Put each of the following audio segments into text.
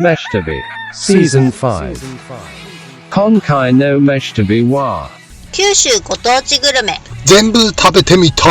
飯旅 Season 5今回の飯旅は九州ご当地グルメ全部食べてみた。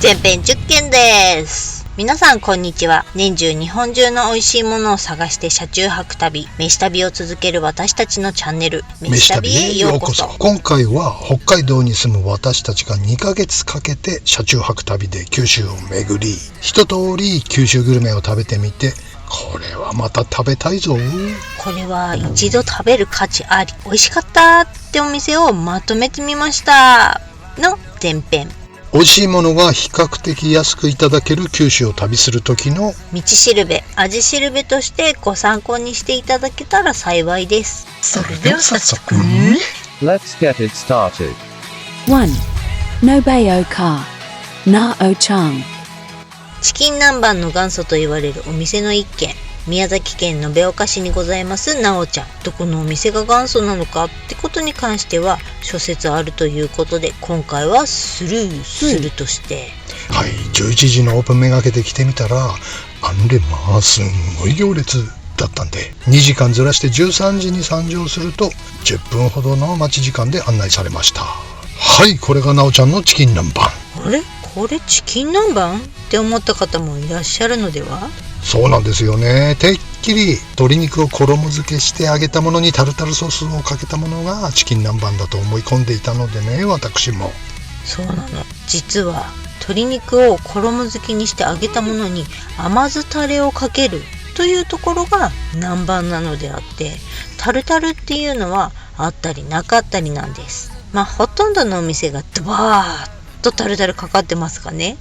全編10件です。皆さんこんにちは。年中日本中の美味しいものを探して車中泊旅、飯旅を続ける私たちのチャンネル、飯旅へようこそ。今回は北海道に住む私たちが2ヶ月かけて車中泊旅で九州を巡り、一通り九州グルメを食べてみて、これはまた食べたいぞ。これは一度食べる価値あり、美味しかったってお店をまとめてみましたの前編。美味しいものが比較的安くいただける九州を旅する時の道しるべ、味しるべとしてご参考にしていただけたら幸いです。それでは早速 Let's get it started. 1. Nobeo Car Na-o-chan。チキン南蛮の元祖と言われるお店の一軒、宮崎県延岡市にございますなおちゃん。どこのお店が元祖なのかってことに関しては諸説あるということで、今回はスルーするとして、はい、11時のオープンめがけて来てみたら、すんごい行列だったんで、2時間ずらして13時に参上すると10分ほどの待ち時間で案内されました。はい、これがなおちゃんのチキン南蛮。あれ、これチキン南蛮って思った方もいらっしゃるのでは。そうなんですよね。てっきり鶏肉を衣漬けして揚げたものにタルタルソースをかけたものがチキン南蛮だと思い込んでいたのでね、私も。そうなの。実は鶏肉を衣漬けにして揚げたものに甘酢タレをかけるというところが南蛮なのであって、タルタルっていうのはあったりなかったりなんです。ほとんどのお店がドバーッとタルタルかかってますかね。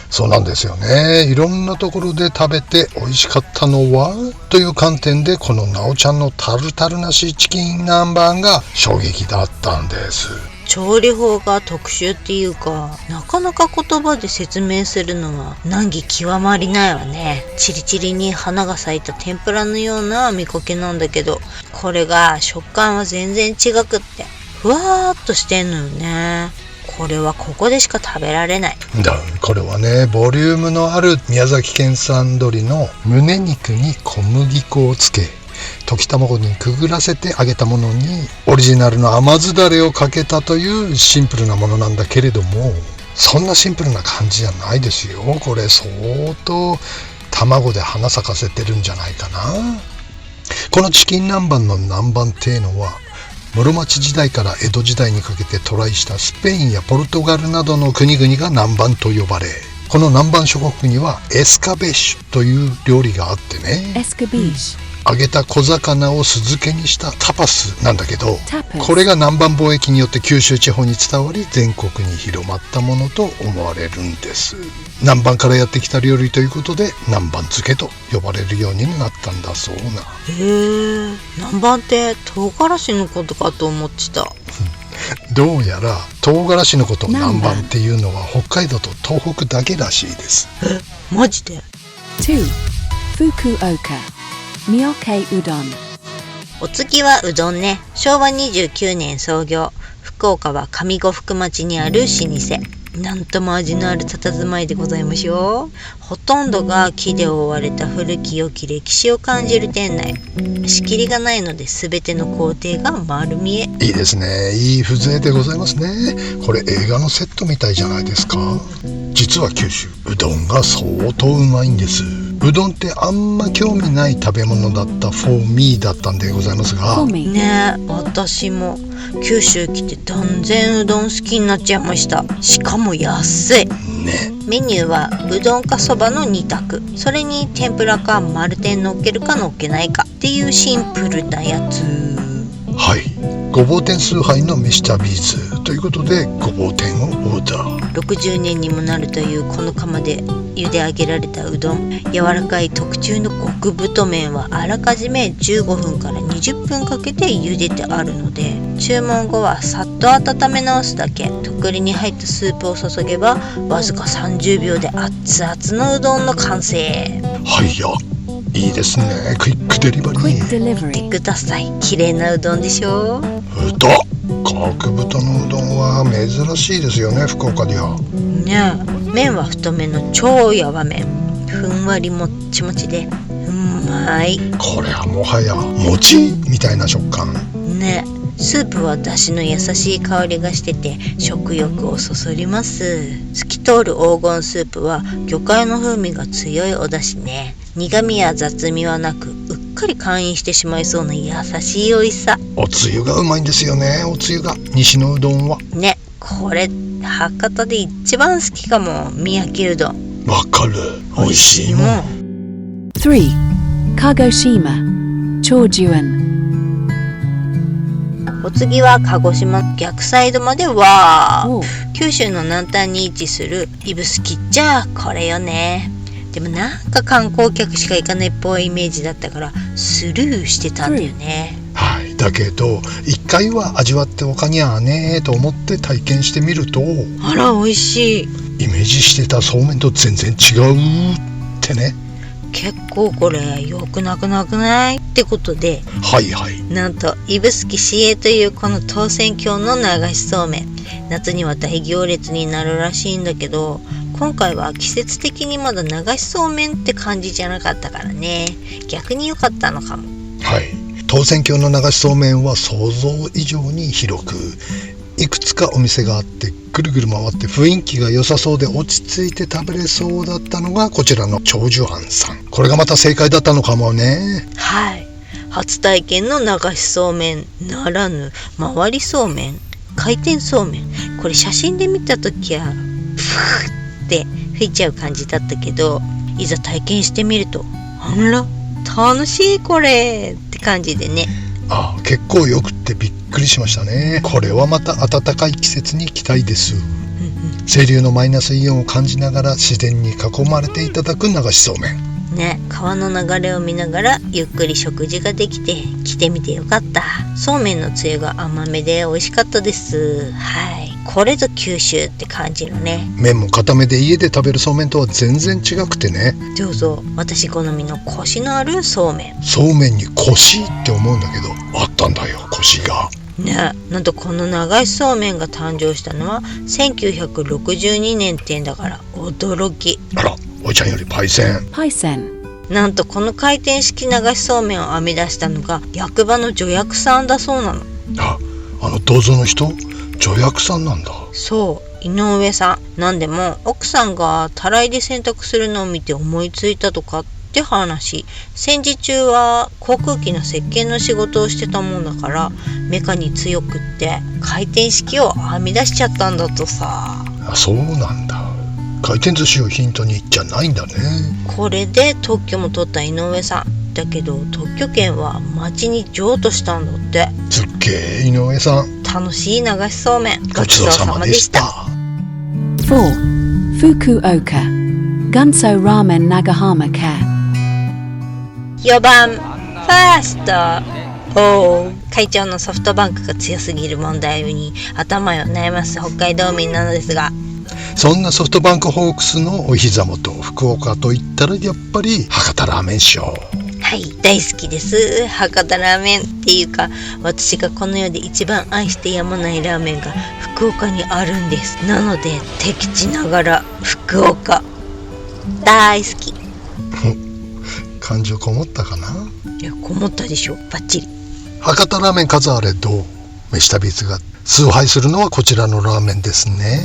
そうなんですよね。いろんなところで食べて美味しかったのはという観点で、このなおちゃんのタルタルなしチキン南蛮が衝撃だったんです。調理法が特殊っていうか、なかなか言葉で説明するのは難儀極まりないわね。チリチリに花が咲いた天ぷらのような見かけなんだけど、これが食感は全然違くって、ふわーっとしてんのよね。これはここでしか食べられない。これはね、ボリュームのある宮崎県産鶏の胸肉に小麦粉をつけ、溶き卵にくぐらせて揚げたものにオリジナルの甘酢だれをかけたというシンプルなものなんだけれども、そんなシンプルな感じじゃないですよ。これ相当卵で花咲かせてるんじゃないかな。このチキン南蛮の南蛮っていうのは、室町時代から江戸時代にかけて渡来したスペインやポルトガルなどの国々が南蛮と呼ばれ、この南蛮諸国にはエスカベッシュという料理があってね、エスカベッシュ、揚げた小魚を酢漬けにしたタパスなんだけど、これが南蛮貿易によって九州地方に伝わり全国に広まったものと思われるんです。南蛮からやってきた料理ということで南蛮漬けと呼ばれるようになったんだそうな。南蛮って唐辛子のことかと思ってた。どうやら唐辛子のことを南蛮っていうのは北海道と東北だけらしいです。マジで。 2. Fukuoka Myoke Udon。 お次はうどんね。昭和29年創業、福岡は上五福町にある老舗。なんとも味のある佇まいでございますよ。ほとんどが木で覆われた古き良き歴史を感じる店内。仕切りがないので全ての工程が丸見え。いいですね。いい風情でございますね。これ映画のセットみたいじゃないですか。実は九州、うどんが相当うまいんです。うどんってあんま興味ない食べ物だった for me だったんでございますがねえ、私も九州来て断然うどん好きになっちゃいました。しかも安いね。メニューはうどんかそばの2択、それに天ぷらか丸天乗っけるか乗っけないかっていうシンプルなやつ。はい、ごぼう天崇拝の飯旅ーズということでごぼう天をオーダー。60年にもなるというこの窯で茹で上げられたうどん、柔らかい特注の極太麺はあらかじめ15分から20分かけて茹でてあるので、注文後はさっと温め直すだけ。とくりに入ったスープを注げばわずか30秒で熱々のうどんの完成。はいや、いいですね。クイックデリバリー。見てください、綺麗なうどんでしょ。豚、角豚のうどんは珍しいですよね、福岡ではね。麺は太めの超やわ麺、ふんわりもっちもちでうま甘いこれはもはや餅みたいな食感ね。スープは出汁の優しい香りがしてて食欲をそそります。透き通る黄金スープは魚介の風味が強いお出汁ね。苦味や雑味はなく、うっかり会員してしまいそうな優しい美味しさおつゆがうまいんですよね。おつゆが西のうどんはね。これ博多で一番好きかも。三宅うどんわかる。美味しいもん。 3. Kagoshima, Chojuan. お次は鹿児島の逆サイドまでは Oh. 九州の南端に位置する指宿っちゃこれよね。でもなんか観光客しか行かないっぽいイメージだったからスルーしてたんだよね。はい、だけど一回は味わっておかにゃーねーと思って体験してみると、あら美味しい。イメージしてたそうめんと全然違うってね。結構これ良くなくないってことで、はいはい。なんと指宿市営というこの当選郷の流しそうめん、夏には大行列になるらしいんだけど、今回は季節的にまだ流しそうめんって感じじゃなかったからね、逆に良かったのかも。はい、当選郷の流しそうめんは想像以上に広く、いくつかお店があってぐるぐる回って雰囲気が良さそうで落ち着いて食べれそうだったのがこちらの長寿庵さん。これがまた正解だったのかもね。はい、初体験の流しそうめんならぬ回りそうめん、回転そうめん。これ写真で見たときはふーって吹いちゃう感じだったけど、いざ体験してみると、あら楽しいこれって感じでね。ああ、結構よくってびっくりしましたね。これはまた暖かい季節に期待です。清流のマイナスイオンを感じながら自然に囲まれていただく流しそうめんね。川の流れを見ながらゆっくり食事ができて来てみてよかった。そうめんのつゆが甘めで美味しかったです。はい、これぞ九州って感じのね。麺も固めで家で食べるそうめんとは全然違くてね。どうぞ。私好みのコシのあるそうめん。そうめんにコシって思うんだけど、あったんだよコシがね。なんとこの流しそうめんが誕生したのは1962年ってんだから驚き。あら、おいちゃんよりパイセン。Paisen. なんとこの回転式流しそうめんを編み出したのが役場の助役さんだそうなの。あの銅像の人、助役さんなんだ。そう、井上さん。なんでも奥さんがたらいで洗濯するのを見て思いついたとかって話。戦時中は航空機の設計の仕事をしてたもんだからメカに強くって回転式を編み出しちゃったんだとさ。あ、そうなんだ。回転寿司をヒントにじゃないんだね。これで特許も取った井上さんだけど、特許権は町に譲渡したんだって。すっげえ井上さん、楽しい流しそうめんごちそうさまでした。 4. Fukuoka, Gunso Ramen Nagahama Ka. 4番ファースト。会長のソフトバンクが強すぎる問題に頭を悩ます北海道民なのですが、そんなソフトバンクホークスのお膝元福岡といったらやっぱり博多ラーメンショー。はい、大好きです。博多ラーメンっていうか、私がこの世で一番愛してやまないラーメンが福岡にあるんです。なので敵地ながら福岡大好き。感情こもったかな。いや、こもったでしょ、バッチリ。博多ラーメン数あれど飯旅ーズが崇拝するのはこちらのラーメンですね。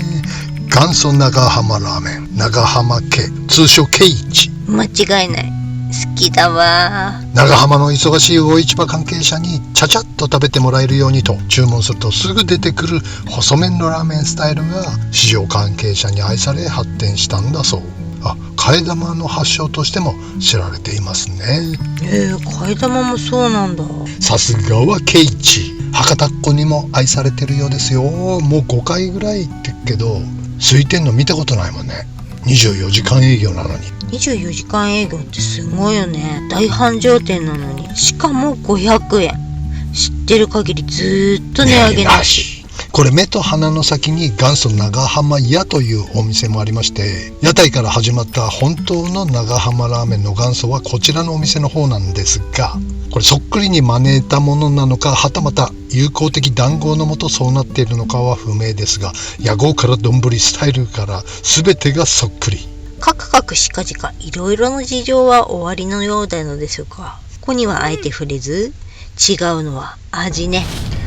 元祖長浜ラーメン、長浜家、通称ケイチ。間違いない、好きだわ。長浜の忙しい魚市場関係者にちゃちゃっと食べてもらえるようにと注文するとすぐ出てくる細麺のラーメンスタイルが市場関係者に愛され発展したんだそう。替え玉の発祥としても知られていますね。替え玉もそうなんだ。さすがはケイチ。博多っ子にも愛されてるようですよ。もう5回ぐらい行ってっけど空いてんの見たことないもんね。24時間営業なのに。24時間営業ってすごいよね。大繁盛店なのに、しかも500円。知ってる限りずーっと値上げなし。これ目と鼻の先に元祖長浜屋というお店もありまして、屋台から始まった本当の長浜ラーメンの元祖はこちらのお店の方なんですが、これそっくりに真似たものなのか、はたまた友好的談合のもとそうなっているのかは不明ですが、屋号から丼スタイルから全てがそっくり。カクカクしかじかいろいろな事情は終わりのようなのですが、ここにはあえて触れず、違うのは味ね。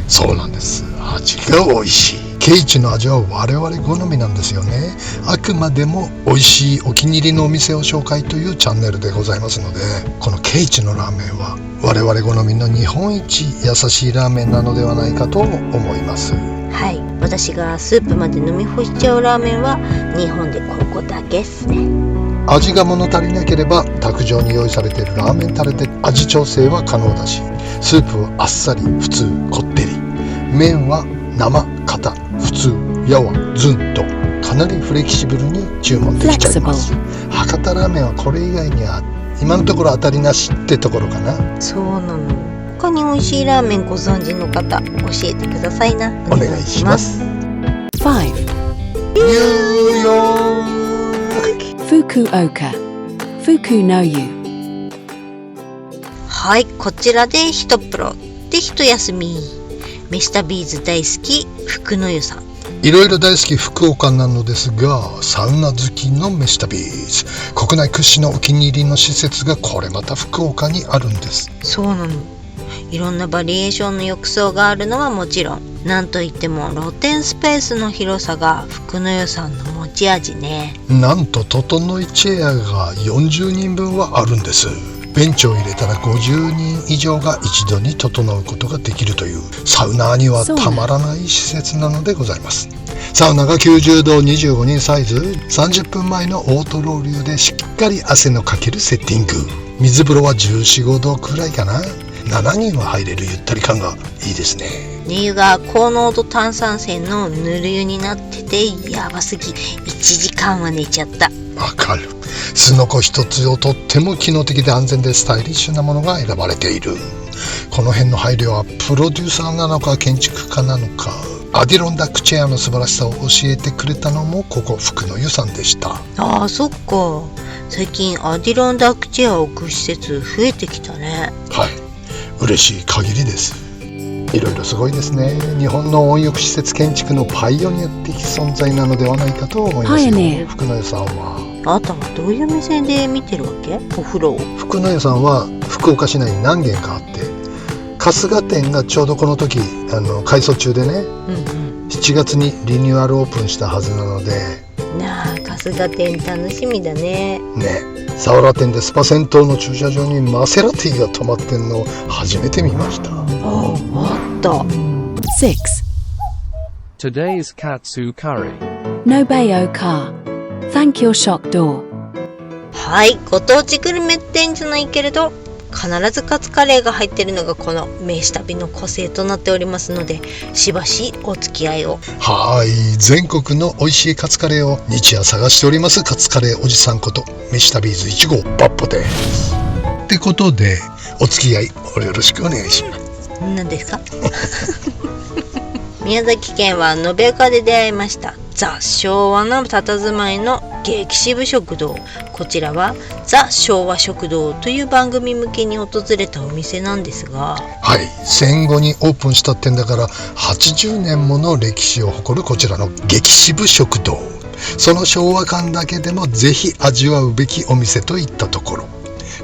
そうなんです。味が美味しい。ケイチの味は我々好みなんですよね。あくまでも美味しいお気に入りのお店を紹介というチャンネルでございますので、このケイチのラーメンは我々好みの日本一優しいラーメンなのではないかと思います。はい、私がスープまで飲み干しちゃうラーメンは日本でここだけっすね。味が物足りなければ卓上に用意されているラーメンタレで味調整は可能だし、スープはあっさり、普通、こってり、麺は生、硬、普通、やわ、ずんとかなりフレキシブルに注文できちゃいます。博多ラーメンはこれ以外には今のところ当たりなしってところかな。そうなの。他に美味しいラーメンご存知の方、教えてくださいな。お願いします。5. ニューヨーク Fukuoka. Fuku no Yu. はい、こちらで一プロで一休み。ミスタービーズ大好き福の湯さん。いろいろ大好き福岡なのですが、サウナ好きのミスタービーズ、国内屈指のお気に入りの施設がこれまた福岡にあるんです。そうなの。いろんなバリエーションの浴槽があるのはもちろん、なんといっても露天スペースの広さが福の湯さんの持ち味ね。なんと整いチェアが40人分はあるんです。ベンチを入れたら50人以上が一度に整うことができるというサウナーにはたまらない施設なのでございます。サウナが90度25人サイズ、30分前のオートロウリュでしっかり汗のかけるセッティング。水風呂は14、15度くらいかな。7人は入れるゆったり感がいいですね。寝湯が高濃度炭酸泉のぬる湯になっててやばすぎ。1時間は寝ちゃった。わかる。すのこ一つをとっても機能的で安全でスタイリッシュなものが選ばれている。この辺の配慮はプロデューサーなのか建築家なのか、アディロンダックチェアの素晴らしさを教えてくれたのもここ福の湯さんでした。ああ、そっか。最近アディロンダックチェアを置く施設増えてきたね。はい、嬉しい限りです。いろいろすごいですね。日本の温浴施設建築のパイオニア的存在なのではないかと思いますよ。福の湯さんは。あなたはどういう目線で見てるわけ？お風呂を。福の湯さんは福岡市内に何軒かあって、春日店がちょうどこの時改装中でね、7月にリニューアルオープンしたはずなので。なあ、春日店楽しみだね。サウラ店でスパ銭湯の駐車場にマセラティが止まってんのを初めて見ました。あった。6. Today's katsu curry. Nobeo Car. Thank your shock door. はい、ご当地グルメ店じゃないけれど必ずカツカレーが入っているのがこの飯旅の個性となっておりますので、しばしお付き合いを。はい、全国の美味しいカツカレーを日夜探しておりますカツカレーおじさんこと飯旅ズ1号バッポです。ってことでお付き合いよろしくお願いします。何ですか？宮崎県は延岡で出会いましたザ・昭和の佇まいの激渋食堂。こちらはザ・昭和食堂という番組向けに訪れたお店なんですが、はい、戦後にオープンした店だから80年もの歴史を誇るこちらの激渋食堂。その昭和感だけでもぜひ味わうべきお店といったところ。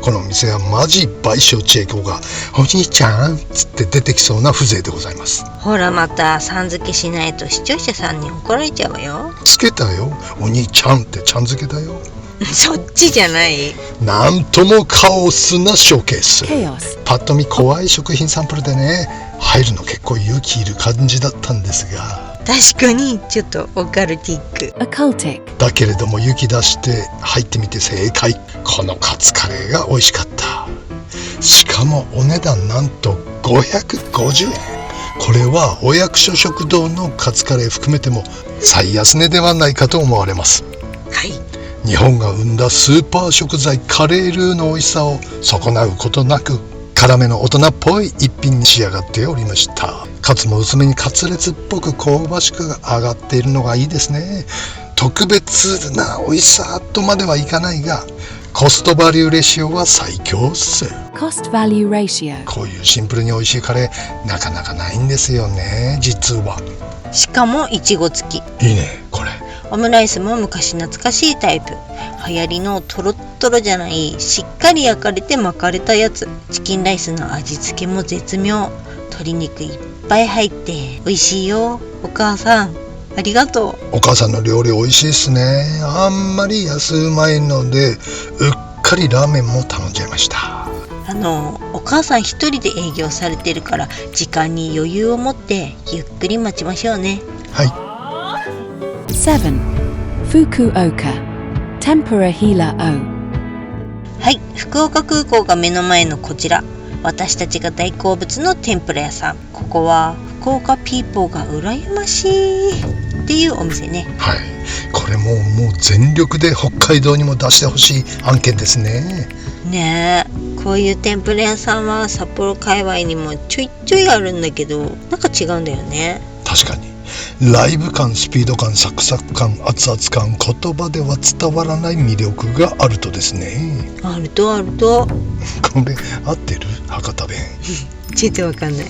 このお店はマジ賠償千恵子がお兄ちゃんつって出てきそうな風情でございます。ほらまたさん付けしないと視聴者さんに怒られちゃうわよ。つけたよ、お兄ちゃんってちゃん付けだよ。そっちじゃない。なんともカオスなショーケース。 Chaos. パッと見怖い食品サンプルでね、入るの結構勇気いる感じだったんですが、確かにちょっとオカルティック。Occultic. だけれども勇気出して入ってみて正解。このカツカレーが美味しかった。しかもお値段なんと550円。これはお役所食堂のカツカレー含めても最安値ではないかと思われます。はい、日本が生んだスーパー食材カレールーの美味しさを損なうことなく辛めの大人っぽい一品に仕上がっておりました。カツも薄めにカツレツっぽく香ばしく上がっているのがいいですね。特別な美味しさとまではいかないがコストバリューレシオは最強っす。 Cost value ratio. こういうシンプルに美味しいカレーなかなかないんですよね実は。しかもいちご付き。いいねこれ。オムライスも昔懐かしいタイプ。流行りのトロットロじゃない、しっかり焼かれて巻かれたやつ。チキンライスの味付けも絶妙。鶏肉いっぱい入って美味しいよ。お母さんありがとう。お母さんの料理美味しいですね。あんまり安うまいのでうっかりラーメンも頼んじゃいました。お母さん一人で営業されてるから時間に余裕を持ってゆっくり待ちましょうね。はい。 7. Fukuoka Tempura Hila O. はい、福岡空港が目の前のこちら、私たちが大好物の天ぷら屋さん。ここは福岡ピーポーが羨ましいっていうお店ね。はい、これもう全力で北海道にも出してほしい案件ですね。ねえ、こういう天ぷら屋さんは札幌界隈にもちょいちょいあるんだけど、なんか違うんだよね。確かにライブ感、スピード感、サクサク感、熱々感、言葉では伝わらない魅力があるとですね。あるとこれ合ってる？博多弁ちょっとわかんない。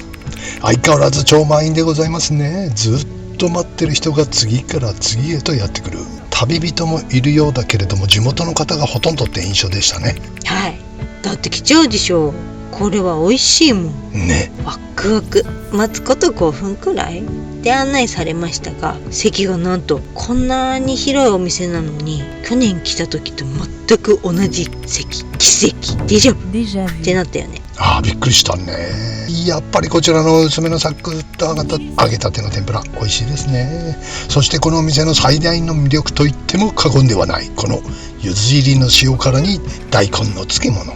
相変わらず超満員でございますね。ずっと待ってる人が次から次へとやってくる。旅人もいるようだけれども地元の方がほとんどって印象でしたね。はい、だって来ちゃうでしょ。これは美味しいもんね。ワクワク。待つこと5分くらいで案内されましたが、席がなんとこんなに広いお店なのに去年来た時と全く同じ席。奇跡デジャブってなったよね。ああ、びっくりしたね。やっぱりこちらの薄めのサクッと揚げたての天ぷら美味しいですね。そしてこのお店の最大の魅力と言っても過言ではないこの柚子入りの塩辛に大根の漬物。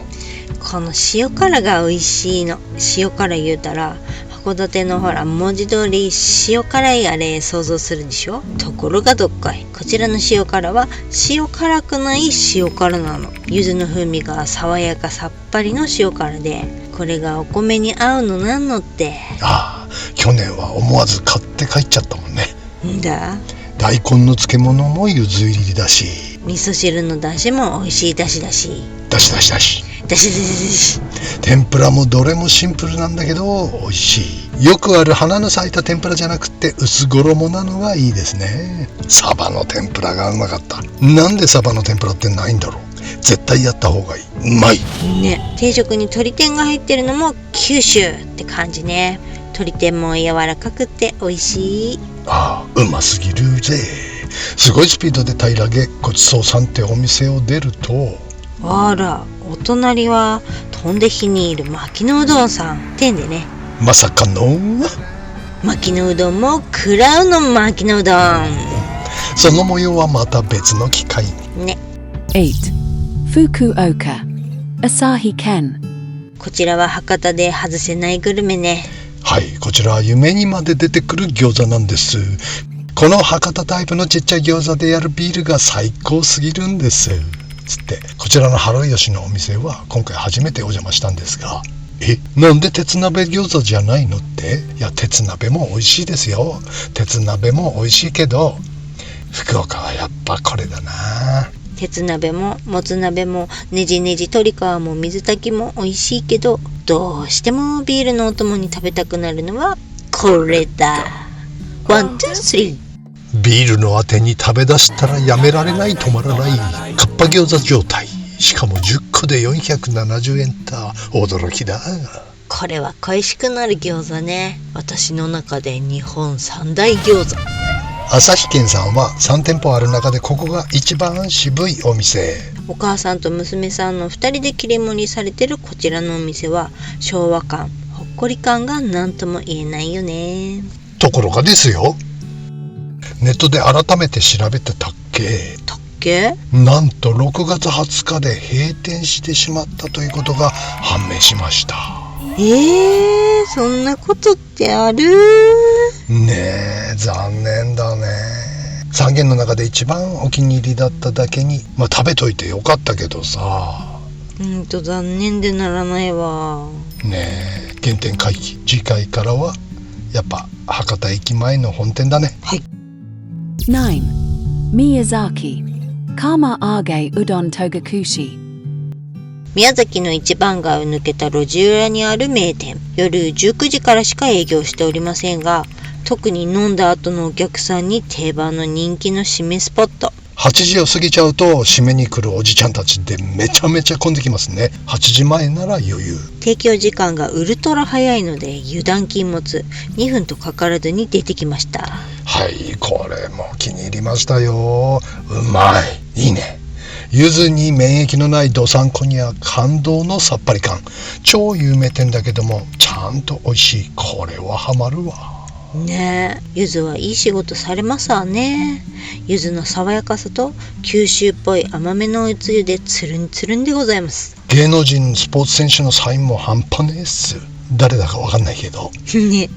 この塩辛が美味しいの。塩辛言うたら函館のほら文字通り塩辛いあれ想像するでしょ。ところがどっかい、こちらの塩辛は塩辛くない塩辛なの。柚子の風味が爽やかさっぱりの塩辛で、これがお米に合うのなんのって。ああ、去年は思わず買って帰っちゃったもんね。んだ、大根の漬物も柚子入りだし、味噌汁の出汁も美味しい出汁だし。だしだしだし。出汁出汁。天ぷらもどれもシンプルなんだけど美味しい。よくある花の咲いた天ぷらじゃなくて薄衣なのがいいですね。サバの天ぷらがうまかった。なんでサバの天ぷらってないんだろう。絶対やった方がいい。うまいね。定食に鶏天が入ってるのも九州って感じね。鶏天も柔らかくて美味しい。ああ、うますぎるぜ。すごいスピードで平らげごちそうさんってお店を出ると、あら、お隣は飛んで火にいる牧野うどんさん店でね。まさかの牧野うどんも食らうの牧野うどん。その模様はまた別の機会にね。 8. Fukuoka Asahi Ken. こちらは博多で外せないグルメね。はい、こちらは夢にまで出てくる餃子なんです。この博多タイプのちっちゃい餃子でやるビールが最高すぎるんですつって、こちらの春吉のお店は今回初めてお邪魔したんですが、なんで鉄鍋餃子じゃないのって。いや、鉄鍋も美味しいですよ。鉄鍋も美味しいけど福岡はやっぱこれだな。鉄鍋ももつ鍋もねじねじ鶏皮も水炊きも美味しいけど、どうしてもビールのお供に食べたくなるのはこれだ。ワン、ツー、スリー。ビールのあてに食べ出したらやめられない、止まらない、かっぱ餃子状態。しかも10個で470円と驚きだ。これは恋しくなる餃子ね。私の中で日本三大餃子。旭軒さんは3店舗ある中でここが一番渋いお店。お母さんと娘さんの2人で切り盛りされてるこちらのお店は昭和感、ほっこり感が何とも言えないよね。ところがですよ、ネットで改めて調べてたっけ、なんと6月20日で閉店してしまったということが判明しました。そんなことってある？ねえ、残念だね。3軒の中で一番お気に入りだっただけに、食べといてよかったけどさ。残念でならないわ。ねえ、原点回帰。次回からはやっぱ博多駅前の本店だね。はい。 9. Miyazaki Kama Age Udon Togakushi. 宮崎の一番街を抜けた路地裏にある名店。夜19時からしか営業しておりませんが、特に飲んだ後のお客さんに定番の人気の締めスポット。8時を過ぎちゃうと締めに来るおじちゃんたちでめちゃめちゃ混んできますね。8時前なら余裕。提供時間がウルトラ早いので油断禁物、2分とかからずに出てきました。はい、これも気に入りましたよ。うまい。いいね。柚子に免疫のないどさんこには感動のさっぱり感。超有名店だけどもちゃんと美味しい。これはハマるわ。ねえ、柚子はいい仕事されますわね。柚子の爽やかさと九州っぽい甘めのおつゆでつるんつるんでございます。芸能人スポーツ選手のサインも半端ねえっす。誰だかわかんないけどね、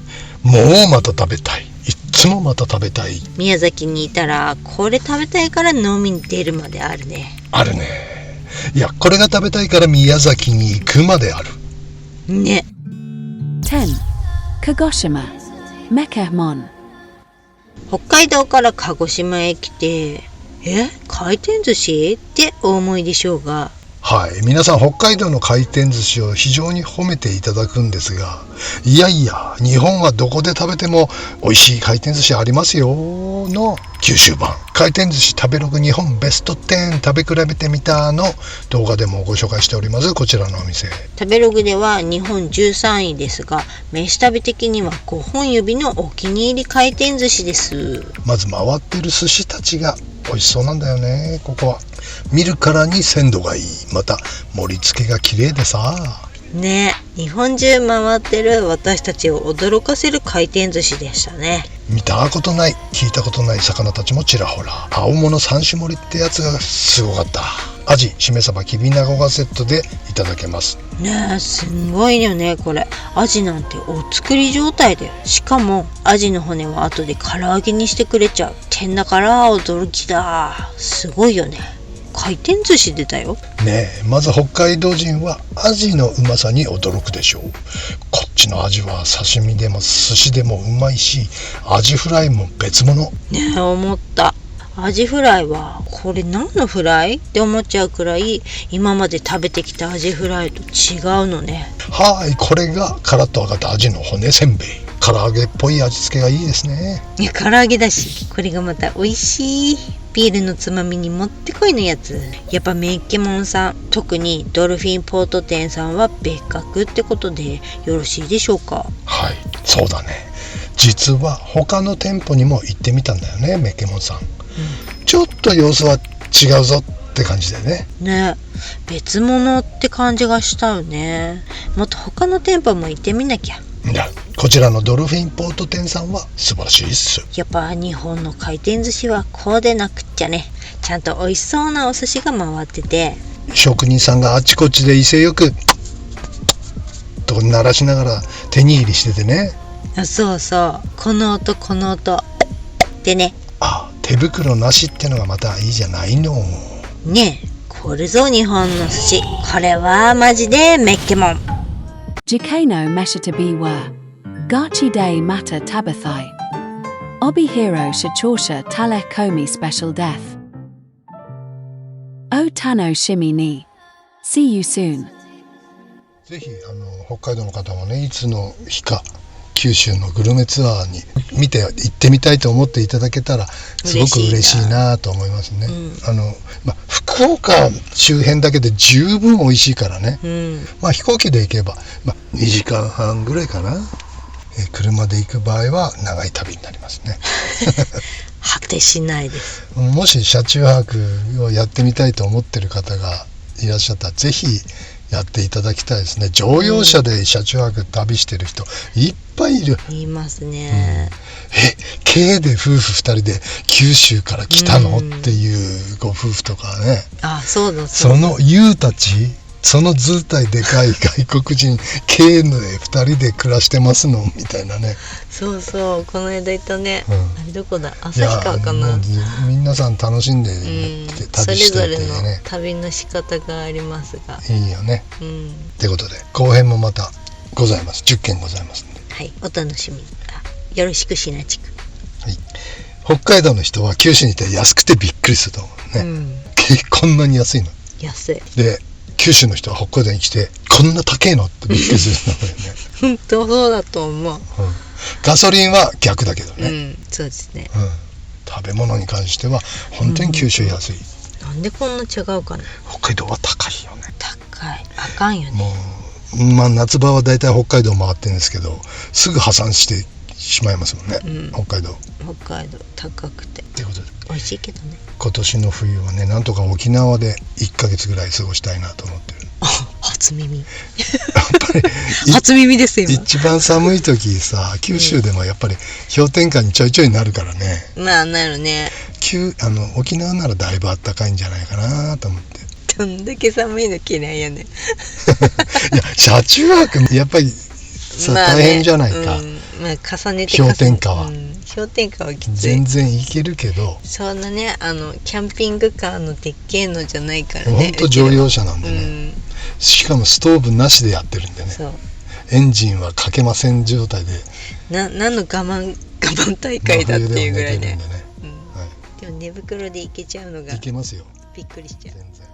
もうまた食べたい。いっつもまた食べたい。宮崎にいたらこれ食べたいから飲みに出るまであるね。あるね。いや、これが食べたいから宮崎に行くまであるね。10. Kagoshima Mekemon. 北海道から鹿児島へ来て、回転寿司ってお思いでしょうが、はい、皆さん北海道の回転寿司を非常に褒めていただくんですが、いやいや日本はどこで食べても美味しい回転寿司ありますよの九州版。回転寿司食べログ日本ベスト10食べ比べてみたの動画でもご紹介しております。こちらのお店、食べログでは日本13位ですが、飯旅的には5本指のお気に入り回転寿司です。まず回ってる寿司たちが美味しそうなんだよね。ここは見るからに鮮度がいい。また盛り付けが綺麗でさね。日本中回ってる私たちを驚かせる回転寿司でしたね。見たことない聞いたことない魚たちもちらほら。青物三種盛りってやつがすごかった。アジ、しめ鯖、きびなごがセットでいただけますねえ、すんごいよねこれ。アジなんてお作り状態だよ。しかもアジの骨は後で唐揚げにしてくれちゃう。天だから驚きだ。すごいよね。回転寿司でだよねえ。まず北海道人はアジのうまさに驚くでしょう。こっちのアジは刺身でも寿司でもうまいし、アジフライも別物。ねえ、思った。アジフライはこれ何のフライって思っちゃうくらい今まで食べてきたアジフライと違うのね。はい、これがカラッと揚がったアジの骨せんべい。唐揚げっぽい味付けがいいですね。いや、唐揚げだし、これがまた美味しい。ビールのつまみにもってこいのやつ。やっぱメッケモンさん、特にドルフィンポート店さんは別格ってことでよろしいでしょうか。はい、そうだね。実は他の店舗にも行ってみたんだよね、メッケモンさん。ちょっと様子は違うぞって感じだよね。ね、別物って感じがしたよね。もっと他の店舗も行ってみなきゃ。いや、こちらのドルフィンポート店さんは素晴らしいっす。やっぱ日本の回転寿司はこうでなくっちゃね。ちゃんと美味しそうなお寿司が回ってて、職人さんがあちこちで威勢よくと鳴らしながら手握りしててね。あ、そうそう、この音この音でね。あ、手袋なしってのがまたいいじゃないの。ねえ、これぞ日本の寿司。これはマジでメッケモン。Jikano Meshatabiwa. Gachi Day Mata Tabathai. Obihiro Shichorsha Tale Komi Special Death. O Tano Shimi Ni. See you soon. ぜひ北海道の方もね、いつの日か九州のグルメツアーに見て行ってみたいと思っていただけたらすごく嬉しいなと思いますね。福岡周辺だけで十分美味しいからね、飛行機で行けば、2時間半ぐらいかな。車で行く場合は長い旅になりますね。果てしないです。もし車中泊をやってみたいと思ってる方がいらっしゃったらぜひやっていただきたいですね。乗用車で車中泊旅してる人いっぱいいる。いますね。軽で夫婦2人で九州から来たのっていうご夫婦とかね。あ、そうだそうだ。その優たち、その図体でかい外国人軽で2人で暮らしてますのみたいなね。そうそう、この間行ったね、あれどこだ、旭川かな。皆さん楽しんで、旅しててね、それぞれの旅の仕方がありますがいいよね。ってことで後編もまたございます。10件ございますので、はい、お楽しみに。よろしくしなちく。はい、北海道の人は九州にいて安くてびっくりすると思うね、こんなに安いの。安い。で九州の人は北海道に来てこんな高いのってびっくりするんだよね。本当そうだと思う。ガソリンは逆だけどね、そうですね。食べ物に関しては本当に九州安い、なんでこんな違うかね。北海道は高いよね。高い、あかんよね。もうまあ夏場はだいたい北海道回ってるんですけど、すぐ破産してしまいますもんね、北海道高くてってことで、美味しいけどね。今年の冬はね、なんとか沖縄で1ヶ月ぐらい過ごしたいなと思ってる。初耳。やっぱり初耳です今。一番寒い時さ、九州でもやっぱり氷点下にちょいちょいなるからね。まあなるね。沖縄ならだいぶ暖かいんじゃないかなと思って。どんだけ寒いの嫌いやねん。いや車中泊やっぱりさ、大変じゃないか、まあ重ねて氷点下は、氷点下はきつい。全然いけるけど、そんなね、キャンピングカーのでっけえのじゃないからね。ほんと乗用車なんでね、しかもストーブなしでやってるんでね。そう、エンジンはかけません状態で、何の我慢大会だっていうぐらいね。真冬でも寝てるんでね、でも寝袋でいけちゃうのがいけますよびっくりしちゃう。全然。